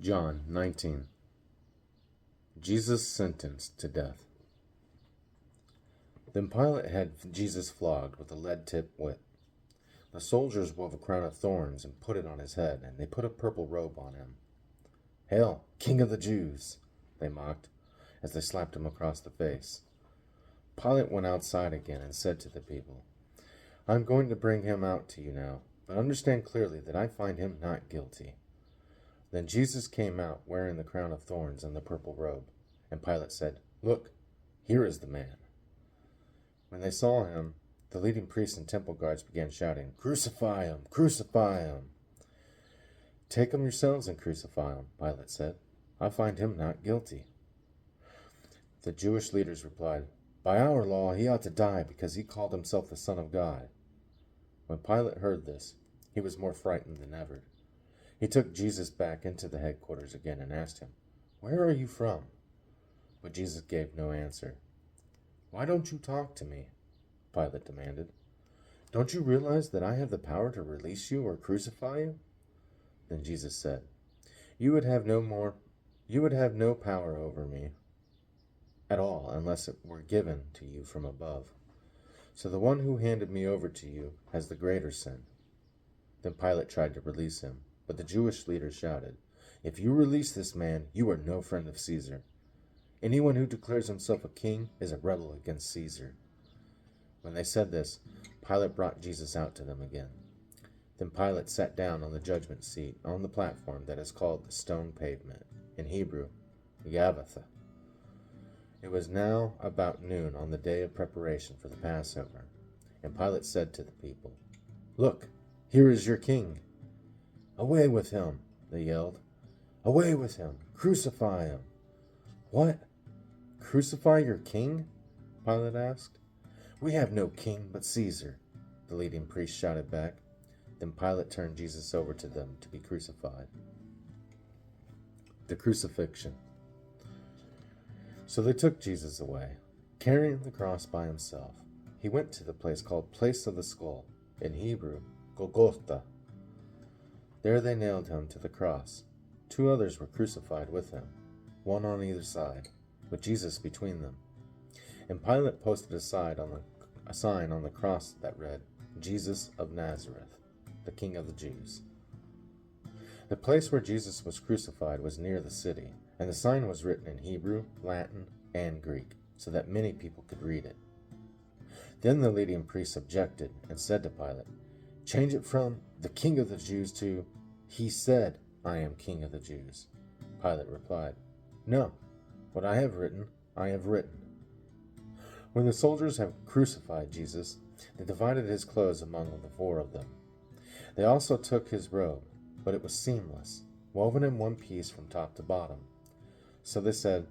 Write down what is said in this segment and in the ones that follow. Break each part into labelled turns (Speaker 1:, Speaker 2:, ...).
Speaker 1: John 19. Jesus sentenced to death. Then Pilate had Jesus flogged with a lead-tipped whip. The soldiers wove a crown of thorns and put it on his head, and they put a purple robe on him. "Hail, King of the Jews!" they mocked, as they slapped him across the face. Pilate went outside again and said to the people, "I am going to bring him out to you now, but understand clearly that I find him not guilty." Then Jesus came out wearing the crown of thorns and the purple robe, and Pilate said, "Look, here is the man." When they saw him, the leading priests and temple guards began shouting, "Crucify him! Crucify him!" "Take him yourselves and crucify him," Pilate said. "I find him not guilty." The Jewish leaders replied, "By our law he ought to die because he called himself the Son of God." When Pilate heard this, he was more frightened than ever. He took Jesus back into the headquarters again and asked him, "Where are you from?" But Jesus gave no answer. "Why don't you talk to me?" Pilate demanded. "Don't you realize that I have the power to release you or crucify you?" Then Jesus said, You would have no power over me at all unless it were given to you from above. So the one who handed me over to you has the greater sin." Then Pilate tried to release him, but the Jewish leaders shouted, "If you release this man, you are no friend of Caesar. Anyone who declares himself a king is a rebel against Caesar." When they said this, Pilate brought Jesus out to them again. Then Pilate sat down on the judgment seat on the platform that is called the stone pavement, in Hebrew, Gabbatha. It was now about noon on the day of preparation for the Passover, and Pilate said to the people, "Look, here is your king." "Away with him," they yelled. "Away with him! Crucify him!" "What? Crucify your king?" Pilate asked. "We have no king but Caesar," the leading priest shouted back. Then Pilate turned Jesus over to them to be crucified. The crucifixion. So they took Jesus away, carrying the cross by himself. He went to the place called Place of the Skull, in Hebrew, Golgotha. There they nailed him to the cross. 2 others were crucified with him, one on either side, with Jesus between them. And Pilate posted a sign on the cross that read, "Jesus of Nazareth, the King of the Jews." The place where Jesus was crucified was near the city, and the sign was written in Hebrew, Latin, and Greek, so that many people could read it. Then the leading priests objected and said to Pilate, "Change it from 'the King of the Jews' to 'He said, I am King of the Jews.'" Pilate replied, "No, what I have written, I have written." When the soldiers had crucified Jesus, they divided his clothes among the 4 of them. They also took his robe, but it was seamless, woven in one piece from top to bottom. So they said,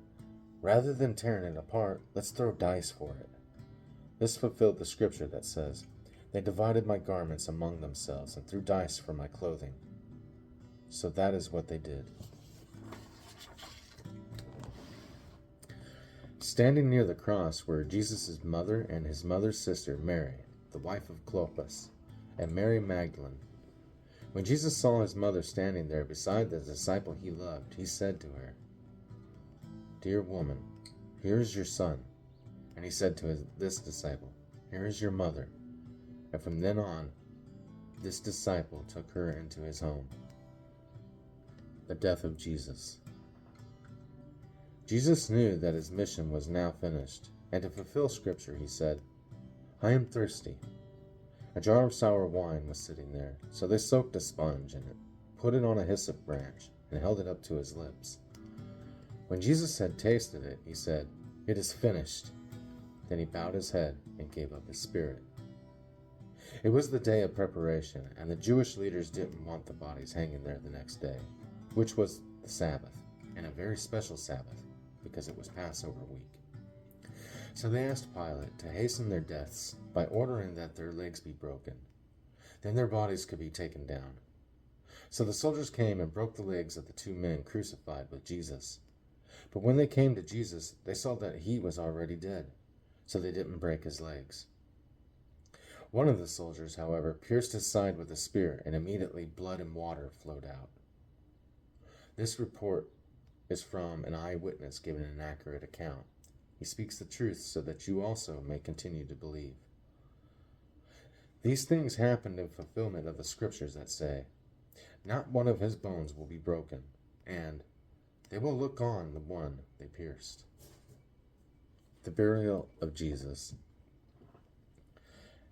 Speaker 1: "Rather than tearing it apart, let's throw dice for it." This fulfilled the scripture that says, "They divided my garments among themselves and threw dice for my clothing." So that is what they did. Standing near the cross were Jesus' mother and his mother's sister, Mary, the wife of Clopas, and Mary Magdalene. When Jesus saw his mother standing there beside the disciple he loved, he said to her, "Dear woman, here is your son." And he said to this disciple, "Here is your mother." And from then on, this disciple took her into his home. The death of Jesus. Jesus knew that his mission was now finished, and to fulfill scripture, he said, "I am thirsty." A jar of sour wine was sitting there, so they soaked a sponge in it, put it on a hyssop branch, and held it up to his lips. When Jesus had tasted it, he said, "It is finished." Then he bowed his head and gave up his spirit. It was the day of preparation, and the Jewish leaders didn't want the bodies hanging there the next day, which was the Sabbath, and a very special Sabbath, because it was Passover week. So they asked Pilate to hasten their deaths by ordering that their legs be broken. Then their bodies could be taken down. So the soldiers came and broke the legs of the 2 men crucified with Jesus. But when they came to Jesus, they saw that he was already dead, so they didn't break his legs. One of the soldiers, however, pierced his side with a spear, and immediately blood and water flowed out. This report is from an eyewitness giving an accurate account. He speaks the truth so that you also may continue to believe. These things happened in fulfillment of the scriptures that say, "Not one of his bones will be broken," and "They will look on the one they pierced." The burial of Jesus.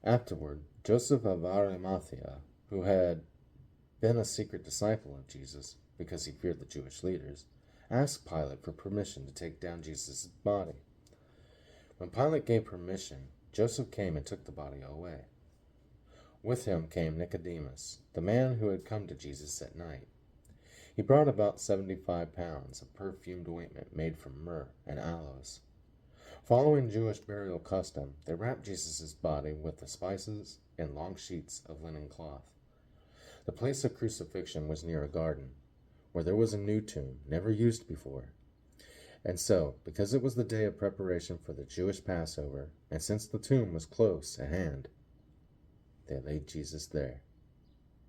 Speaker 1: Afterward, Joseph of Arimathea, who had been a secret disciple of Jesus because he feared the Jewish leaders, asked Pilate for permission to take down Jesus' body. When Pilate gave permission, Joseph came and took the body away. With him came Nicodemus, the man who had come to Jesus at night. He brought about 75 pounds of perfumed ointment made from myrrh and aloes. Following Jewish burial custom, they wrapped Jesus' body with the spices in long sheets of linen cloth. The place of crucifixion was near a garden, where there was a new tomb, never used before. And so, because it was the day of preparation for the Jewish Passover, and since the tomb was close at hand, they laid Jesus there.